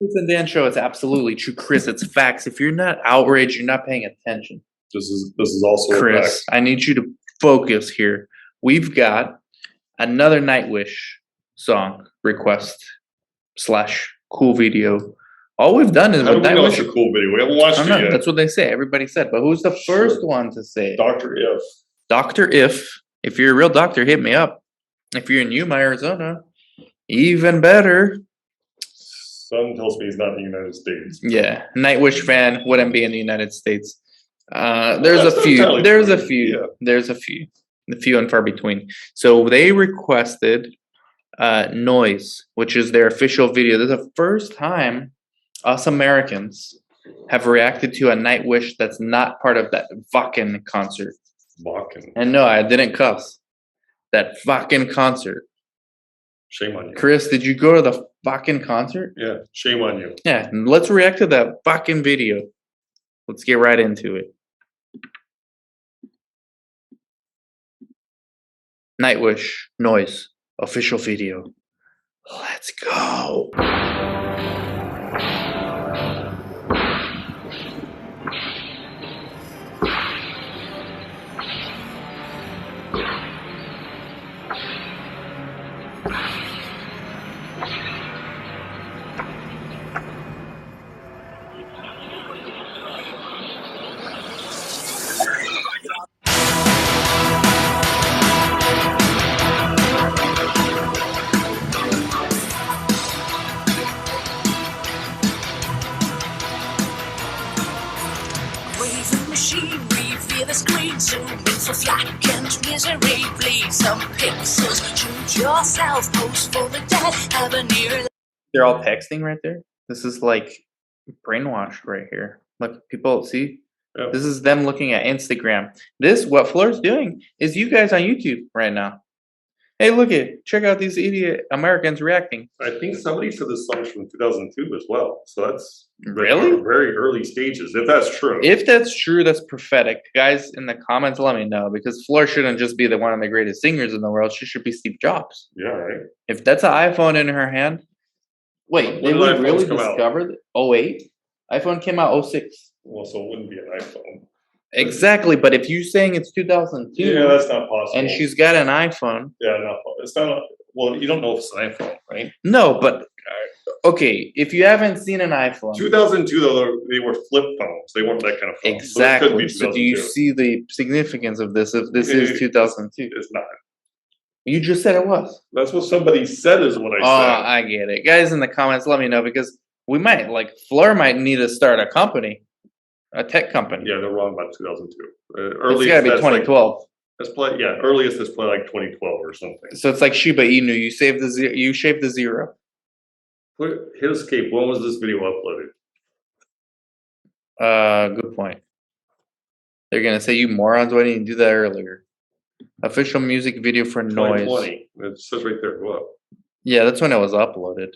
Chris and Dan show is absolutely true, Chris. It's facts. If you're not outraged, you're not paying attention. This is also Chris. I need you to focus here. We've got another Nightwish song request / cool video. All we've done is How do we know it's a cool video? We haven't watched it yet. That's what they say. Everybody said, but who's the first one to say it? Dr. If. Dr. If you're a real doctor, hit me up. If you're in Yuma, Arizona, even better. Son tells me he's not in the United States. Yeah, Nightwish fan wouldn't be in the United States. There's a few. There's a few. Yeah. There's a few. The few and far between. So they requested Noise, which is their official video. This is the first time us Americans have reacted to a Nightwish that's not part of that fucking concert. Fucking. And no, I didn't cuss. That fucking concert. Shame on you. Chris, did you go to the fucking concert? Yeah, shame on you. Yeah, let's react to that fucking video. Let's get right into it. Nightwish, Noise, official video. Let's go. We feel the screen zooming for flaccent misery. Please some pixels. Shoot yourself, post for the dead. Have a near. They're all texting right there. This is like brainwashed right here. Look, people see. Yeah. This is them looking at Instagram. This, what Floor's doing, is you guys on YouTube right now. Hey, look it. Check out these idiot Americans reacting. I think somebody said this song's from 2002 as well. So that's really very early stages, if that's true. If that's true, that's prophetic. Guys, in the comments, let me know. Because Floor shouldn't just be one of the greatest singers in the world. She should be Steve Jobs. Yeah, right. If that's an iPhone in her hand. Wait, they would really discover that? 08? iPhone came out 06. Well, so it wouldn't be an iPhone. Exactly, but if you're saying it's 2002, yeah, that's not possible. And she's got an iPhone. Yeah, no, it's not. Well, you don't know if it's an iPhone, right? No, but okay, if you haven't seen an iPhone, 2002 though, they were flip phones. They weren't that kind of phone. Exactly. So do you see the significance of this? If this is 2002, it's not. You just said it was. That's what somebody said. Is what I said. Oh, I get it, guys. In the comments, let me know because we might Fleur might need to start a company. A tech company. Yeah, they're wrong about 2002. It's gotta be 2012. Let's play. Yeah, earliest is play like 2012 or something. So it's like Shiba Inu. You save the zero. You shave the zero. Hit escape. When was this video uploaded? Good point. They're gonna say you morons. Why didn't you do that earlier? Official music video for Noise. 2020. It says right there. What? Yeah, that's when it was uploaded.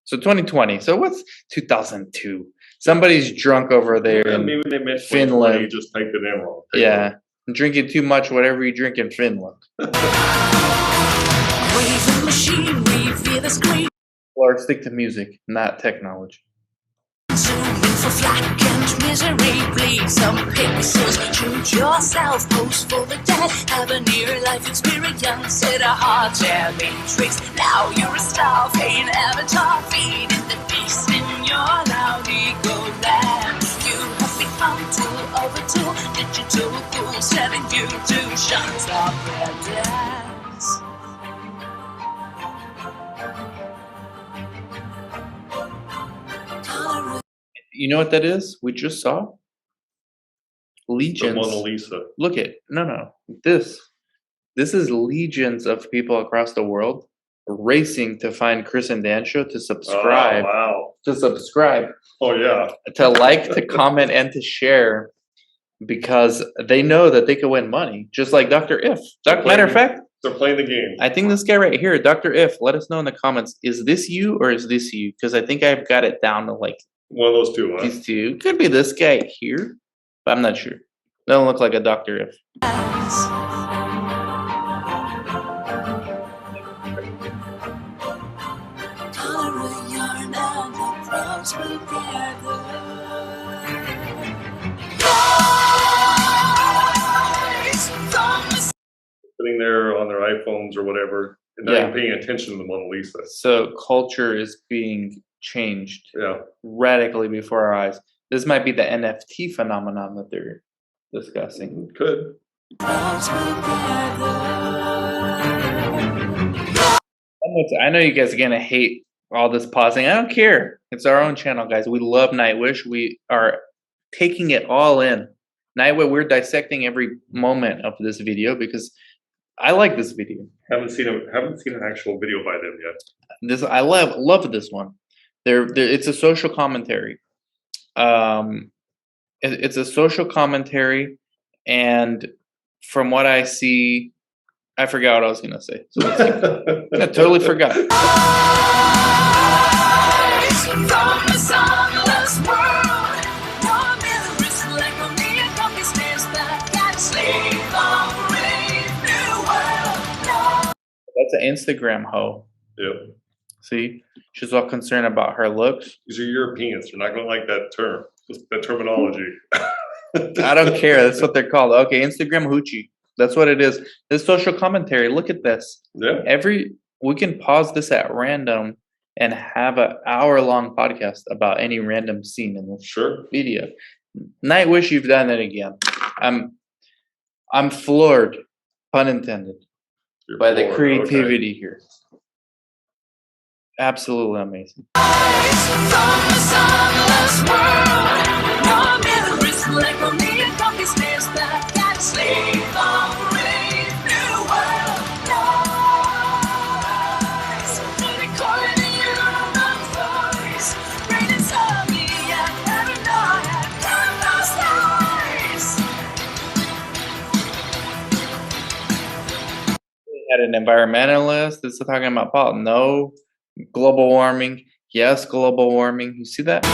So 2020. So what's 2002? Somebody's drunk over there in maybe they meant Finland. You just typed it in wrong. Yeah, drinking too much, whatever you drink in Finland. Or stick to music, not technology. For flaccent misery, please some pixels. Shoot yourself, post for the dead. Have a near-life experience at a hot-air matrix. Now you're a star, fame avatar, feeding the beast in your loud ego land. You have become tool over tool, digital fools telling you to shut up and dance. You know what that is? We just saw legions. The Mona Lisa. Look at no. This is legions of people across the world racing to find Chris and Dan show to subscribe. Oh, wow. To subscribe. Oh yeah. To like, to comment, and to share because they know that they can win money, just like Dr. If. Matter of fact, they're playing the game. I think this guy right here, Dr. If, let us know in the comments, is this you or is this you? Because I think I've got it down to like one of those two. Huh? These two. Could be this guy here, but I'm not sure. They don't look like a Dr. If. together. Sitting there on their iPhones or whatever, and not even paying attention to the Mona Lisa. So culture is being changed Yeah. radically before our eyes. This might be the NFT phenomenon that they're discussing. Could. I know you guys are gonna hate all this pausing. I don't care. It's our own channel, guys. We love Nightwish. We are taking it all in. Nightwish, we're dissecting every moment of this video because I like this video. Haven't seen an actual video by them yet. I love this one. It's a social commentary. It's a social commentary, and from what I see, I forgot what I was gonna say. So let's I totally forgot. That's an Instagram hoe. Yep. See, she's all concerned about her looks. These are Europeans. They're not going to like that term, that terminology. I don't care. That's what they're called. Okay, Instagram hoochie. That's what it is. This social commentary. Look at this. Yeah. We can pause this at random and have an hour-long podcast about any random scene in this video. Nightwish, you've done it again. I'm floored, pun intended, by the creativity here. Absolutely amazing. Had an environmentalist. This is talking about no global warming. Yes, global warming. You see that?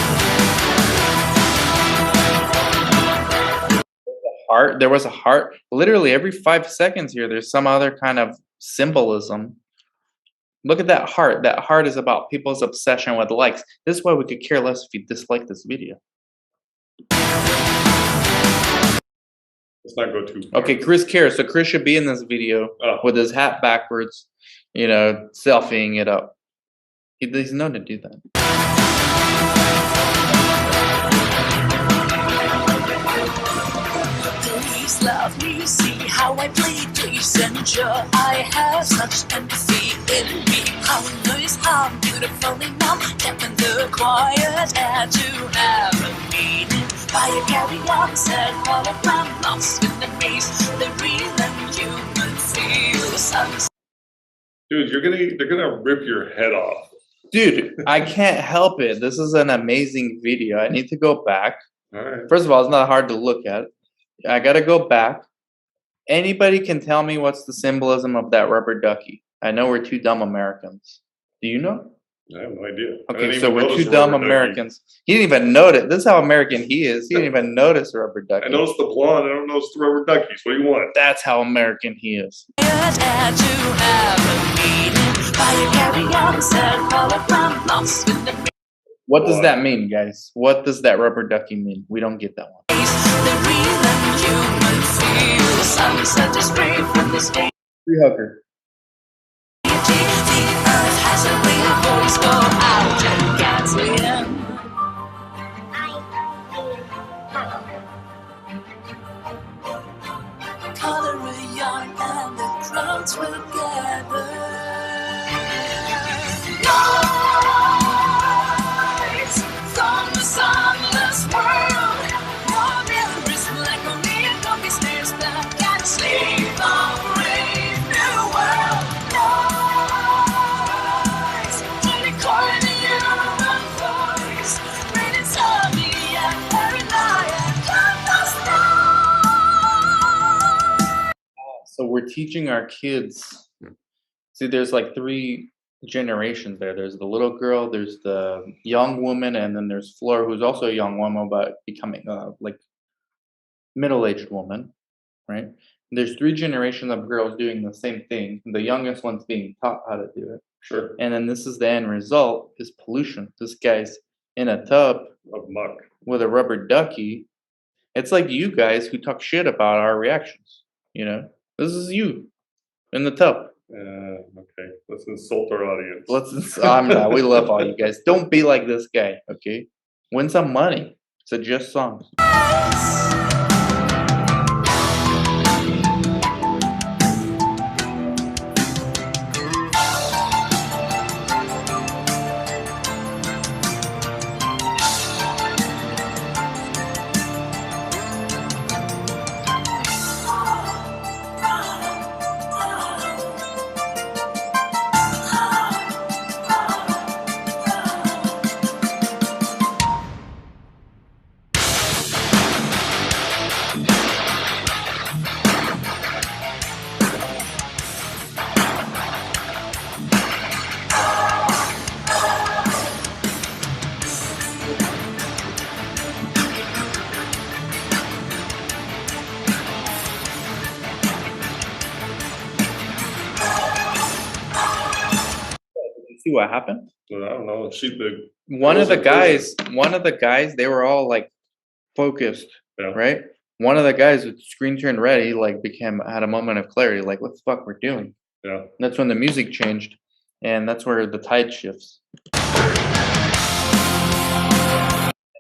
Heart. There was a heart. Literally every 5 seconds here, there's some other kind of symbolism. Look at that heart. That heart is about people's obsession with likes. This is why we could care less if you dislike this video. Let's not go too far. Okay, Chris cares. So Chris should be in this video with his hat backwards, selfieing it up. He's known to do that. Please love me, see how I bleed. Please ensure I have such empathy in me. How noise, how beautifully numb. Kept the quiet air to have a meaning. By a carry on, said hologram, lost in the maze. The real and human feels. Dude, they're gonna rip your head off. Dude, I can't help it. This is an amazing video. I need to go back. All right. First of all, it's not hard to look at. I gotta go back. Anybody can tell me what's the symbolism of that rubber ducky? I know we're two dumb Americans. Do you know? I have no idea. Okay, so we're two dumb Americans. He didn't even notice. This is how American he is. He didn't even notice the rubber ducky. I noticed the blonde. I don't notice the rubber duckies. What do you want? That's how American he is. What does that mean, guys? What does that rubber ducky mean? We don't get that one. Free hooker. Color a yarn and the crowds will gather. Lights from the sunless world. No memories like only a doggy stares back and sleep on brave new world. Lights to record the human voice. Rain insomnia, paranoia, So we're teaching our kids. See, there's like 3 generations there. There's the little girl, there's the young woman, and then there's Flora, who's also a young woman, but becoming like middle-aged woman, right? And there's 3 generations of girls doing the same thing. The youngest one's being taught how to do it. Sure. And then this is the end result, is pollution. This guy's in a tub of muck. with a rubber ducky. It's like you guys who talk shit about our reactions. You know, this is you in the tub. Okay, let's insult our audience. I'm not. We love all you guys. Don't be like this guy, okay? Win some money. Suggest songs. See what happened? I don't know. One of the guys, they were all like focused, Yeah. right? One of the guys with the screen turned red, he like had a moment of clarity, like what the fuck we're doing. Yeah. And that's when the music changed, and that's where the tide shifts.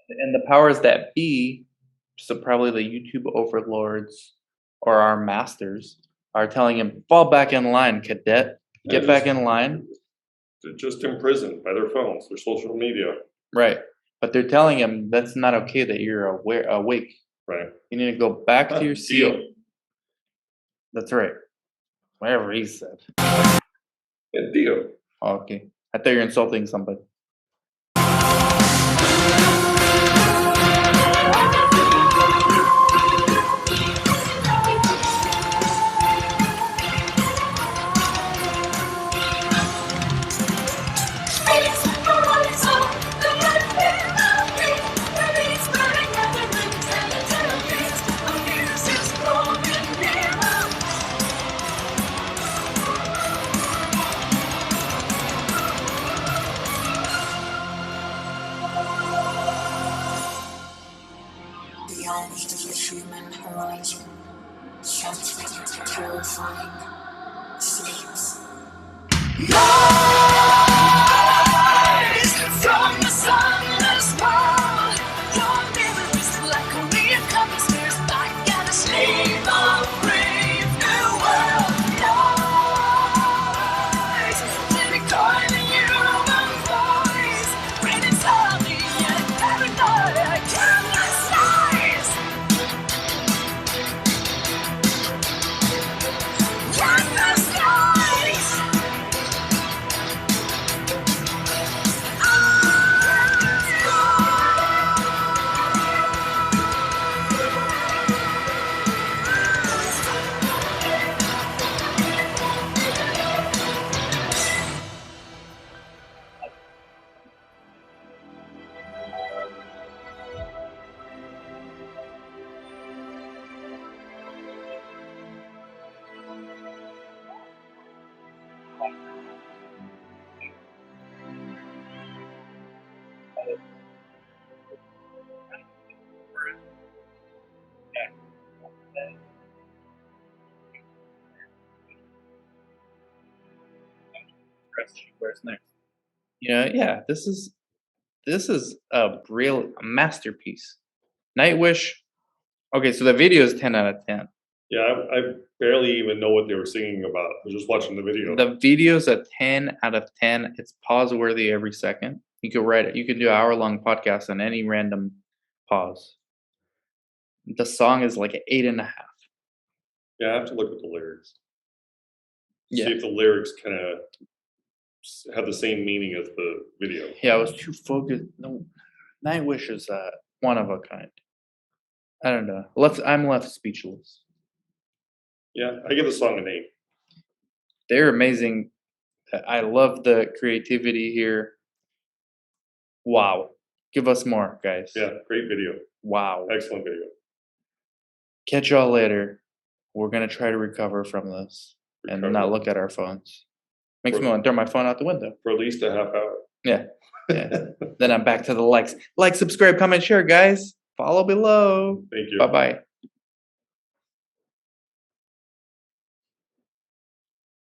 And the powers that be, so probably the YouTube overlords or our masters, are telling him, fall back in line, cadet. Get back in line. They're just imprisoned by their phones, their social media. Right. But they're telling him that's not okay, that you're awake. Right. You need to go back to your seat. Deal. That's right. Whatever he said. Yeah, deal. Oh, okay. I thought you were insulting somebody. Beyond the human horizon, something terrifying sleeps. Rise from the sunless world. Your mirror is like a weird couple stares back at a slave of brave new world. Rise, lyrical human voice, brain insomnia and paranoia, careless lies. Careless lies. Where's next? Yeah, this is a real masterpiece. Nightwish. Okay, so the video is 10 out of 10. Yeah, I barely even know what they were singing about. I was just watching the video. The video's a 10 out of 10. It's pause worthy every second. You could write it. You could do an hour-long podcast on any random pause. The song is like an 8.5. Yeah, I have to look at the lyrics. Yeah. See if the lyrics kind of have the same meaning as the video. Yeah, I was too focused. No, Nightwish is one of a kind. I don't know. I'm left speechless. Yeah, I give the song a name. They're amazing. I love the creativity here. Wow. Give us more, guys. Yeah, great video. Wow. Excellent video. Catch y'all later. We're going to try to recover from this and not look at our phones. Makes me want to throw my phone out the window. For at least a half hour. Yeah. Yeah. Then I'm back to the likes. Like, subscribe, comment, share, guys. Follow below. Thank you. Bye-bye.